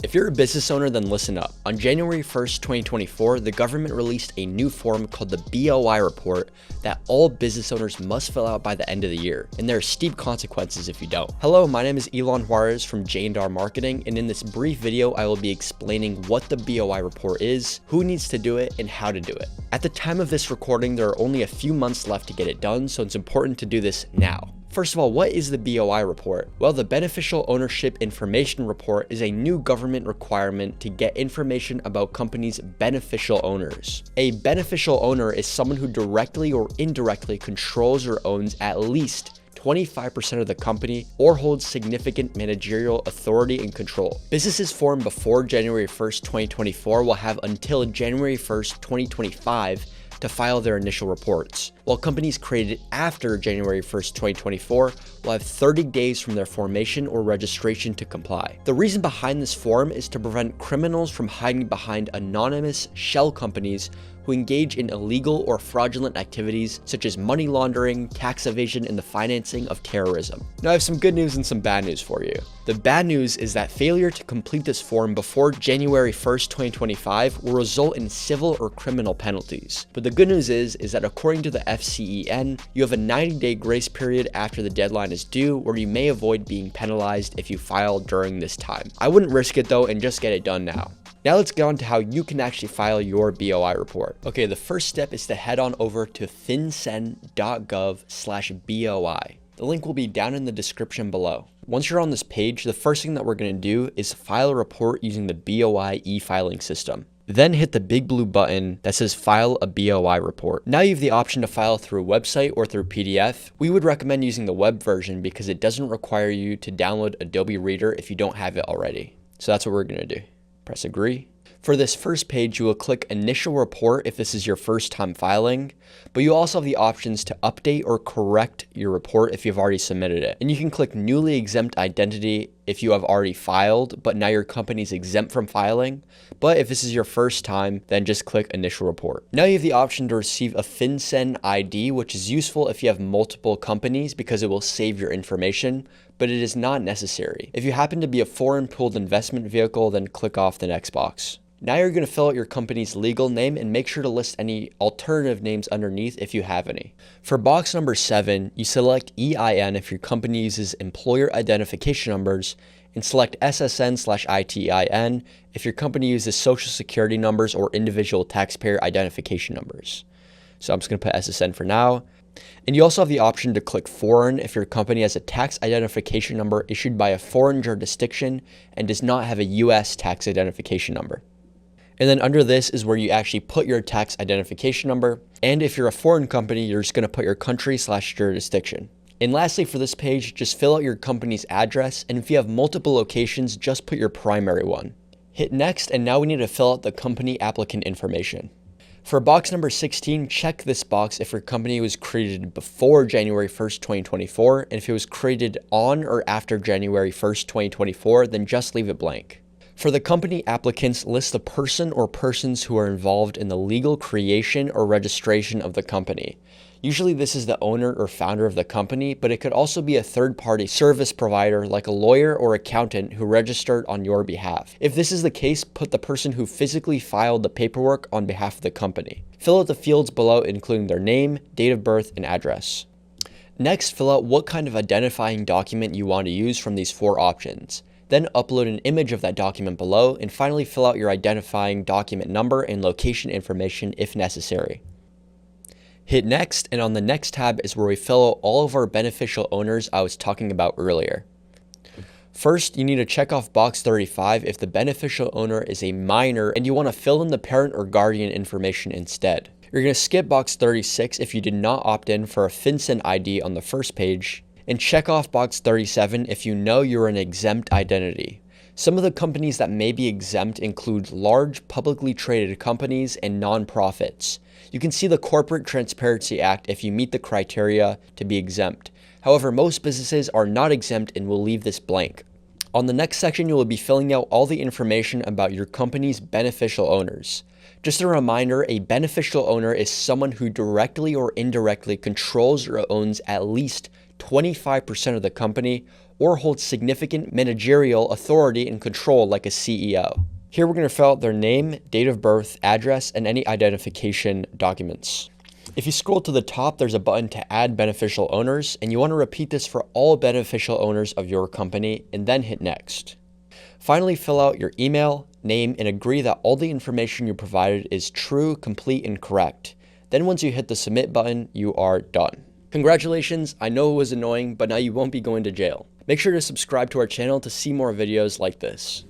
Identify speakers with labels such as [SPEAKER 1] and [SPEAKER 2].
[SPEAKER 1] If you're a business owner, then listen up. On January 1st, 2024, the government released a new form called the BOI Report that all business owners must fill out by the end of the year, and there are steep consequences if you don't. Hello, my name is Elon Juarez from J&R Marketing, and in this brief video, I will be explaining what the BOI Report is, who needs to do it, and how to do it. At the time of this recording, there are only a few months left to get it done, so it's important to do this now. First of all, what is the BOI Report? Well, the Beneficial Ownership Information Report is a new government requirement to get information about companies' beneficial owners. A beneficial owner is someone who directly or indirectly controls or owns at least 25% of the company or holds significant managerial authority and control. Businesses formed before January 1st, 2024 will have until January 1st, 2025 to file their initial reports, while companies created after January 1st, 2024 will have 30 days from their formation or registration to comply. The reason behind this form is to prevent criminals from hiding behind anonymous shell companies who engage in illegal or fraudulent activities such as money laundering, tax evasion, and the financing of terrorism. Now I have some good news and some bad news for you. The bad news is that failure to complete this form before January 1st, 2025 will result in civil or criminal penalties. But the good news is that according to the FCEN, you have a 90-day grace period after the deadline is due where you may avoid being penalized if you file during this time. I wouldn't risk it though and just get it done now. Now let's get on to how you can actually file your BOI report. Okay, the first step is to head on over to fincen.gov/BOI. The link will be down in the description below. Once you're on this page, the first thing that we're going to do is file a report using the BOI e-filing system. Then hit the big blue button that says File a BOI Report. Now you have the option to file through a website or through PDF. We would recommend using the web version because it doesn't require you to download Adobe Reader if you don't have it already. So that's what we're going to do. Press agree. For this first page, you will click Initial Report if this is your first time filing, but you also have the options to update or correct your report if you've already submitted it. And you can click Newly Exempt Identity if you have already filed, but now your company's exempt from filing. But if this is your first time, then just click Initial Report. Now you have the option to receive a FinCEN ID, which is useful if you have multiple companies because it will save your information, but it is not necessary. If you happen to be a foreign pooled investment vehicle, then click off the next box. Now you're going to fill out your company's legal name and make sure to list any alternative names underneath if you have any. For box number 7, you select EIN if your company uses employer identification numbers, and select SSN/ITIN if your company uses social security numbers or individual taxpayer identification numbers. So I'm just going to put SSN for now. And you also have the option to click foreign if your company has a tax identification number issued by a foreign jurisdiction and does not have a US tax identification number. And then under this is where you actually put your tax identification number. And if you're a foreign company, you're just going to put your country/jurisdiction. And lastly, for this page, just fill out your company's address. And if you have multiple locations, just put your primary one. Hit next, and now we need to fill out the company applicant information. For box number 16, check this box if your company was created before January 1st, 2024. And if it was created on or after January 1st, 2024, then just leave it blank. For the company applicants, list the person or persons who are involved in the legal creation or registration of the company. Usually this is the owner or founder of the company, but it could also be a third-party service provider like a lawyer or accountant who registered on your behalf. If this is the case, put the person who physically filed the paperwork on behalf of the company. Fill out the fields below, including their name, date of birth, and address. Next, fill out what kind of identifying document you want to use from these 4 options. Then upload an image of that document below, and finally fill out your identifying document number and location information if necessary. Hit next, and on the next tab is where we fill out all of our beneficial owners I was talking about earlier. First, you need to check off box 35 if the beneficial owner is a minor and you want to fill in the parent or guardian information instead. You're going to skip box 36 if you did not opt in for a FinCEN ID on the first page, and check off box 37 if you know you're an exempt identity. Some of the companies that may be exempt include large publicly traded companies and nonprofits. You can see the Corporate Transparency Act if you meet the criteria to be exempt. However, most businesses are not exempt and will leave this blank. On the next section, you will be filling out all the information about your company's beneficial owners. Just a reminder, a beneficial owner is someone who directly or indirectly controls or owns at least 25% of the company or holds significant managerial authority and control like a CEO. Here we're going to fill out their name, date of birth, address, and any identification documents. If you scroll to the top, there's a button to add beneficial owners, and you want to repeat this for all beneficial owners of your company, and then hit next. Finally, fill out your email, name, and agree that all the information you provided is true, complete, and correct. Then once you hit the submit button, you are done. Congratulations, I know it was annoying, but now you won't be going to jail. Make sure to subscribe to our channel to see more videos like this.